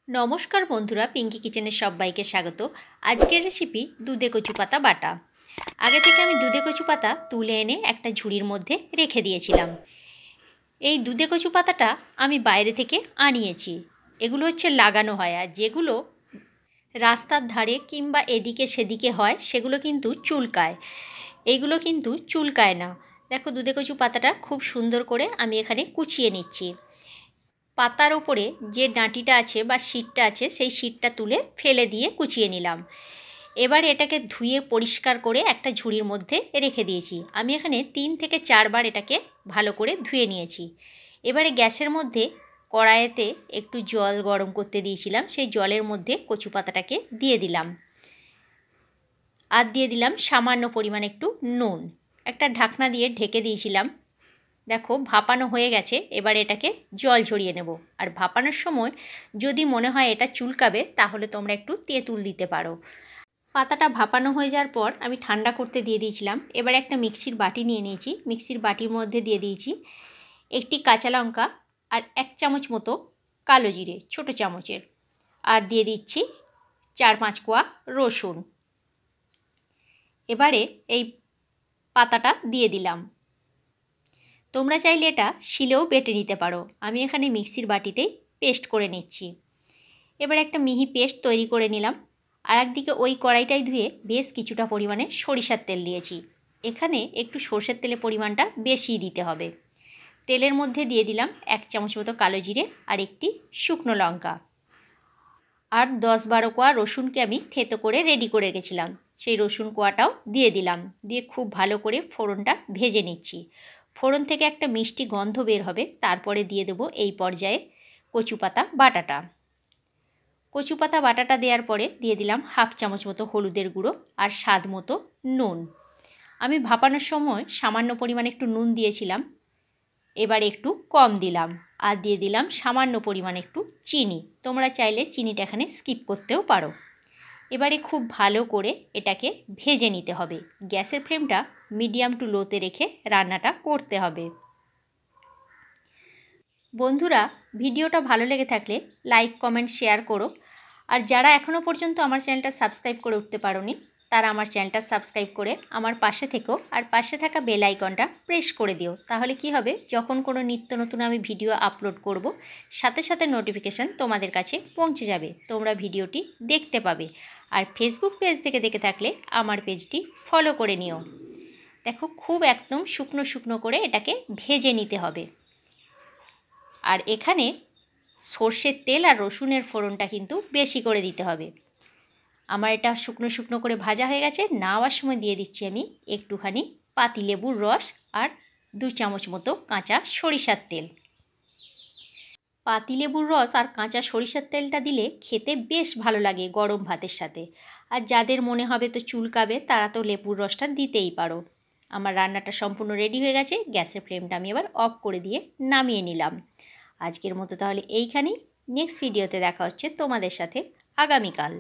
নমস্কার বন্ধুরা, পিঙ্কি কিচেনের সবাইকে স্বাগত। আজকের রেসিপি দুধে কচু পাতা বাটা। আগে থেকে আমি দুধে কচু পাতা তুলে এনে একটা ঝুড়ির মধ্যে রেখে দিয়েছিলাম। এই দুধে কচু পাতাটা আমি বাইরে থেকে আনিয়েছি। এগুলো হচ্ছে লাগানো হয়, আর যেগুলো রাস্তার ধারে কিংবা এদিকে সেদিকে হয় সেগুলো কিন্তু চুলকায়। এইগুলো কিন্তু চুলকায় না। দেখো, দুধে কচু পাতাটা খুব সুন্দর করে আমি এখানে কুচিয়ে নিচ্ছি। পাতার ওপরে যে ডাঁটিটা আছে বা শিটটা আছে সেই শিটটা তুলে ফেলে দিয়ে কুচিয়ে নিলাম। এবার এটাকে ধুয়ে পরিষ্কার করে একটা ঝুড়ির মধ্যে রেখে দিয়েছি। আমি এখানে 3 থেকে 4 বার এটাকে ভালো করে ধুয়ে নিয়েছি। এবারে গ্যাসের মধ্যে কড়াইতে একটু জল গরম করতে দিয়েছিলাম, সেই জলের মধ্যে কচু পাতাটাকে দিয়ে দিলাম। আর দিয়ে দিলাম সামান্য পরিমাণ একটু নুন। একটা ঢাকনা দিয়ে ঢেকে দিয়েছিলাম। দেখো, ভাপানো হয়ে গেছে। এবার এটাকে জল ঝরিয়ে নেব। আর ভাপানোর সময় যদি মনে হয় এটা চুলকাবে, তাহলে তোমরা একটু তেঁতুল দিতে পারো। পাতাটা ভাপানো হয়ে যাওয়ার পর আমি ঠান্ডা করতে দিয়ে দিয়েছিলাম। এবার একটা মিক্সির বাটি নিয়ে নিয়েছি। মিক্সির বাটির মধ্যে দিয়ে দিয়েছি একটি কাঁচা লঙ্কা আর 1 চামচ মতো কালো জিরে, ছোটো চামচের। আর দিয়ে দিচ্ছি 4-5 কোয়া রসুন। এবারে এই পাতাটা দিয়ে দিলাম। তোমরা চাইলে এটা শিলেও বেটে নিতে পারো। আমি এখানে মিক্সির বাটিতেই পেস্ট করে নিচ্ছি। এবার একটা মিহি পেস্ট তৈরি করে নিলাম। আর একদিকে ওই কড়াইটাই ধুয়ে বেশ কিছুটা পরিমাণে সরিষার তেল দিয়েছি। এখানে একটু সর্ষের তেলের পরিমাণটা বেশি দিতে হবে। তেলের মধ্যে দিয়ে দিলাম 1 চামচ মতো কালো জিরে আর একটি শুকনো লঙ্কা। আর 10-12 কোয়া রসুনকে আমি থেতো করে রেডি করে রেখেছিলাম, সেই রসুন কোয়াটাও দিয়ে দিলাম। দিয়ে খুব ভালো করে ফোড়নটা ভেজে নিচ্ছি। ফোড়ন থেকে একটা মিষ্টি গন্ধ বের হবে। তারপরে দিয়ে দেবো এই পর্যায়ে কচু পাতা বাটাটা। কচু পাতা বাটাটা দেওয়ার পরে দিয়ে দিলাম 1/2 চামচ মতো হলুদের গুঁড়ো আর স্বাদ মতো নুন। আমি ভাপানোর সময় সামান্য পরিমাণে একটু নুন দিয়েছিলাম, এবার একটু কম দিলাম। আর দিয়ে দিলাম সামান্য পরিমাণে একটু চিনি। তোমরা চাইলে চিনিটা এখানে স্কিপ করতেও পারো। এবারে খুব ভালো করে এটাকে ভেজে নিতে হবে। গ্যাসের ফ্লেমটা মিডিয়াম টু লোতে রেখে রান্নাটা করতে হবে। বন্ধুরা, ভিডিওটা ভালো লেগে থাকলে লাইক, কমেন্ট, শেয়ার করো। আর যারা এখনও পর্যন্ত আমার চ্যানেলটা সাবস্ক্রাইব করে উঠতে পারোনি, তারা আমার চ্যানেলটা সাবস্ক্রাইব করে আমার পাশে থেকো। আর পাশে থাকা বেল আইকনটা প্রেস করে দিও। তাহলে কি হবে, যখন কোনো নিত্য নতুন আমি ভিডিও আপলোড করব, সাথে সাথে নোটিফিকেশান তোমাদের কাছে পৌঁছে যাবে। তোমরা ভিডিওটি দেখতে পাবে। আর ফেসবুক পেজ থেকে দেখে থাকলে আমার পেজটি ফলো করে নিও। দেখো, খুব একদম শুকনো শুকনো করে এটাকে ভেজে নিতে হবে। আর এখানে সর্ষের তেল আর রসুনের ফোড়নটা কিন্তু বেশি করে দিতে হবে। আমার এটা শুকনো শুকনো করে ভাজা হয়ে গেছে। নাওয়ার সময় দিয়ে দিচ্ছি আমি একটুখানি পাতিলেবুর রস আর 2 চামচ মতো কাঁচা সরিষার তেল। পাতিলেবুর রস আর কাঁচা সরিষার তেলটা দিলে খেতে বেশ ভালো লাগে গরম ভাতের সাথে। আর যাদের মনে হবে তো চুলকাবে, তারা তো লেবুর রসটা দিতেই পারো। আমার রান্নাটা সম্পূর্ণ রেডি হয়ে গেছে। গ্যাসের ফ্লেমটা আমি এবার অফ করে দিয়ে নামিয়ে নিলাম। আজকের মতো তাহলে এইখানেই। নেক্সট ভিডিওতে দেখা হচ্ছে তোমাদের সাথে আগামীকাল।